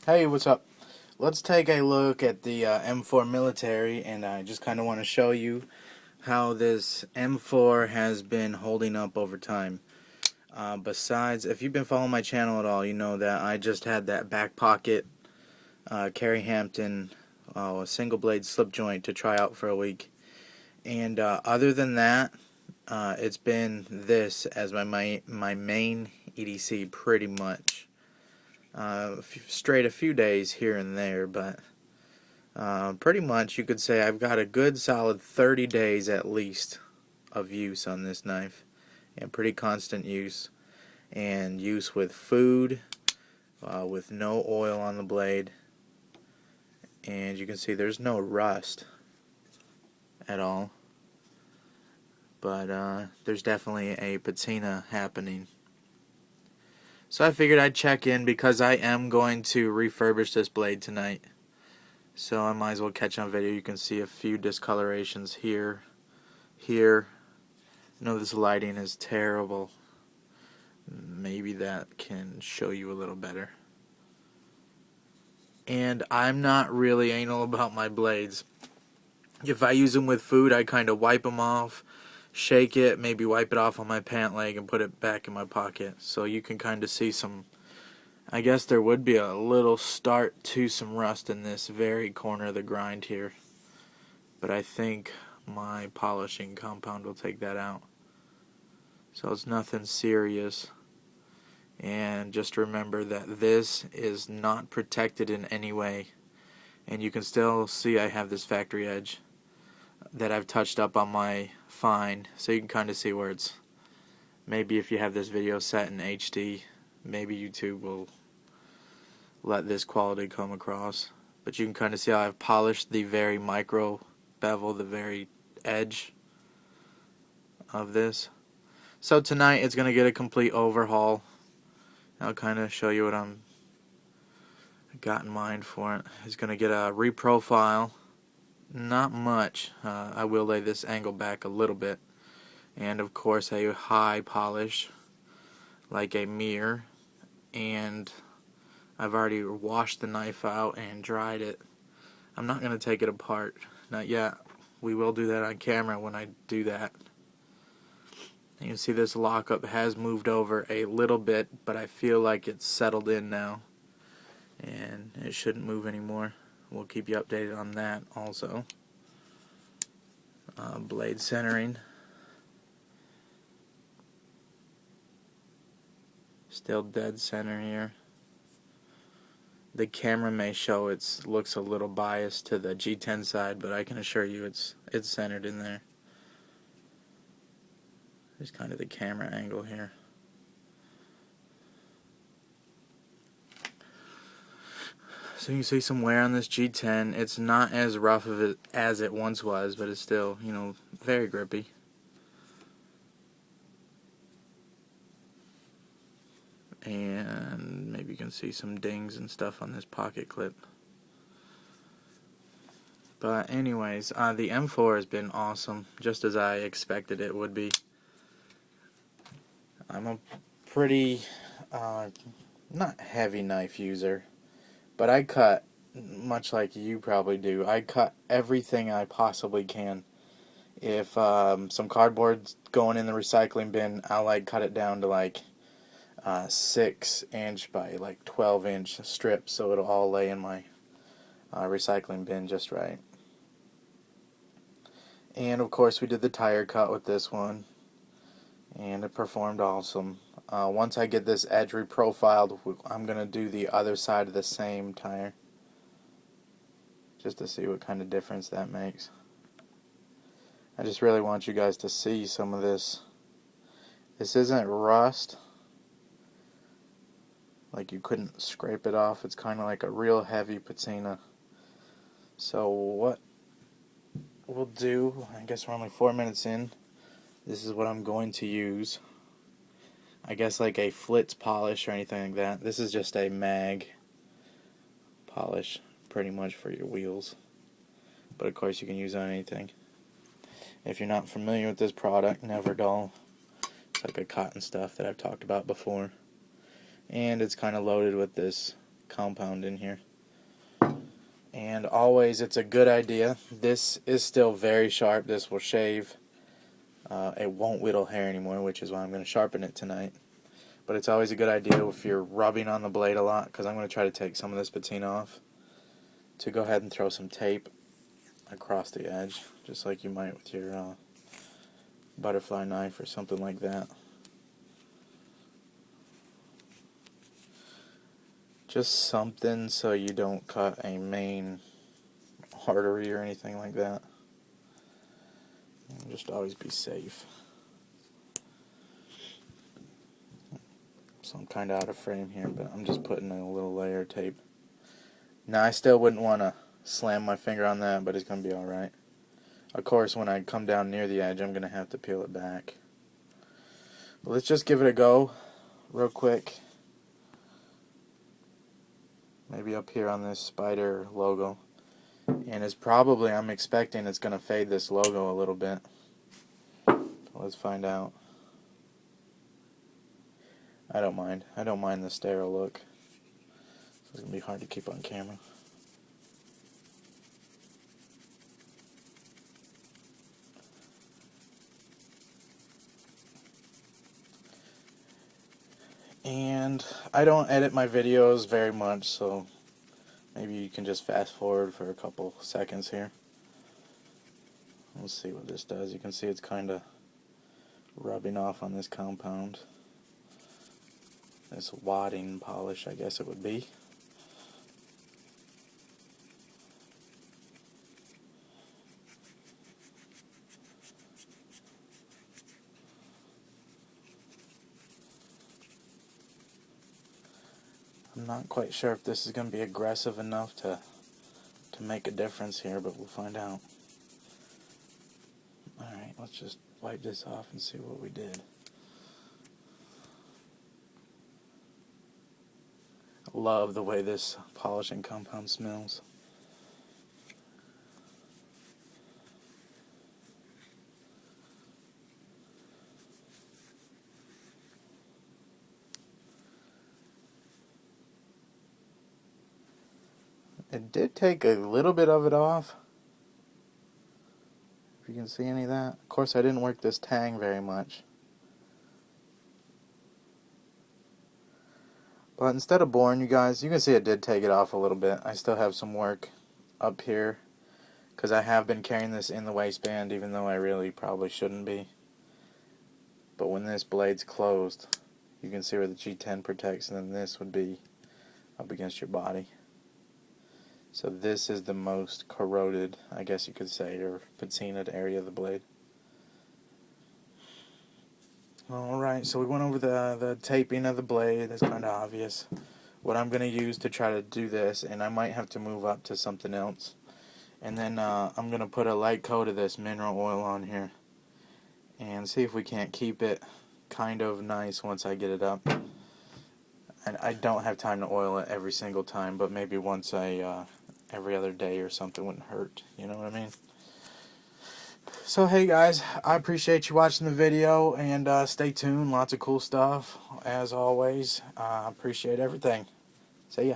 Hey, what's up? Let's take a look at the M4 military, and I just kind of want to show you how this M4 has been holding up over time. Besides, if you've been following my channel at all, you know that I just had that back pocket Carrie Hampton single blade slip joint to try out for a week. And other than that, it's been this as my main EDC pretty much. Straight a few days here and there, but pretty much you could say I've got a good solid 30 days at least of use on this knife, and pretty constant use, and use with food, with no oil on the blade, and you can see there's no rust at all, but there's definitely a patina happening. So I figured I'd check in because I am going to refurbish this blade tonight. So I might as well catch on video. You can see a few discolorations here. I know this lighting is terrible. Maybe that can show you a little better. And I'm not really anal about my blades. If I use them with food, I kind of wipe them off, shake it, maybe wipe it off on my pant leg and put it back in my pocket. So you can kind of see some, I guess there would be a little start to some rust in this very corner of the grind here. But I think my polishing compound will take that out. So it's nothing serious. And just remember that this is not protected in any way. And you can still see I have this factory edge that I've touched up on my fine, so you can kind of see where it's, maybe if you have this video set in HD, maybe YouTube will let this quality come across. But you can kind of see how I've polished the very micro bevel, the very edge of this. So tonight it's going to get a complete overhaul. I'll kind of show you what I'm got in mind for it. It's going to get a reprofile. Not much. I will lay this angle back a little bit. And of course a high polish like a mirror. And I've already washed the knife out and dried it. I'm not going to take it apart. Not yet. We will do that on camera when I do that. You can see this lockup has moved over a little bit, but I feel like it's settled in now. And it shouldn't move anymore. We'll keep you updated on that also. Blade centering. Still dead center here. The camera may show it looks a little biased to the G10 side, but I can assure you it's centered in there. There's kind of the camera angle here. So you can see some wear on this G10. It's not as rough of it as it once was, but it's still, very grippy. And maybe you can see some dings and stuff on this pocket clip. But anyways, the M4 has been awesome, just as I expected it would be. I'm a pretty, not heavy knife user, but I cut, much like you probably do, I cut everything I possibly can. If some cardboard's going in the recycling bin, I'll cut it down to 6-inch by 12-inch strips, so it'll all lay in my recycling bin just right. And of course we did the tire cut with this one, and it performed awesome. Once I get this edge reprofiled, I'm going to do the other side of the same tire, just to see what kind of difference that makes. I just really want you guys to see some of this. This isn't rust, like you couldn't scrape it off. It's kind of like a real heavy patina. So what we'll do, I guess we're only 4 minutes in, this is what I'm going to use. I guess like a Flitz polish or anything like that. This is just a mag polish, pretty much for your wheels. But of course you can use it on anything. If you're not familiar with this product, Never Dull. It's like a cotton stuff that I've talked about before. And it's kind of loaded with this compound in here. And always, it's a good idea. This is still very sharp. This will shave. It won't whittle hair anymore, which is why I'm going to sharpen it tonight. But it's always a good idea if you're rubbing on the blade a lot, because I'm going to try to take some of this patina off, to go ahead and throw some tape across the edge, just like you might with your butterfly knife or something like that. Just something so you don't cut a main artery or anything like that. And just always be safe. So I'm kind of out of frame here, but I'm just putting a little layer of tape. Now I still wouldn't want to slam my finger on that, but it's going to be alright. Of course, when I come down near the edge, I'm going to have to peel it back. But let's just give it a go real quick. Maybe up here on this spider logo. And it's probably, I'm expecting it's going to fade this logo a little bit. Let's find out. I don't mind. I don't mind the sterile look. It's going to be hard to keep on camera. And I don't edit my videos very much, so maybe you can just fast forward for a couple seconds here. Let's see what this does. You can see it's kind of rubbing off on this compound. This wadding polish, I guess it would be. I'm not quite sure if this is going to be aggressive enough to make a difference here, but we'll find out. Alright, let's just wipe this off and see what we did. Love the way this polishing compound smells. It did take a little bit of it off, if you can see any of that. Of course, I didn't work this tang very much. But instead of boring you guys, you can see it did take it off a little bit. I still have some work up here, because I have been carrying this in the waistband, even though I really probably shouldn't be. But when this blade's closed, you can see where the G10 protects, and then this would be up against your body. So this is the most corroded, I guess you could say, or patinaed area of the blade. Alright, so we went over the taping of the blade. That's kind of obvious. What I'm going to use to try to do this, and I might have to move up to something else. And then I'm going to put a light coat of this mineral oil on here. And see if we can't keep it kind of nice once I get it up. And I don't have time to oil it every single time, but maybe once every other day or something wouldn't hurt. You know what I mean? So hey guys, I appreciate you watching the video, and stay tuned. Lots of cool stuff as always. Appreciate everything. See ya.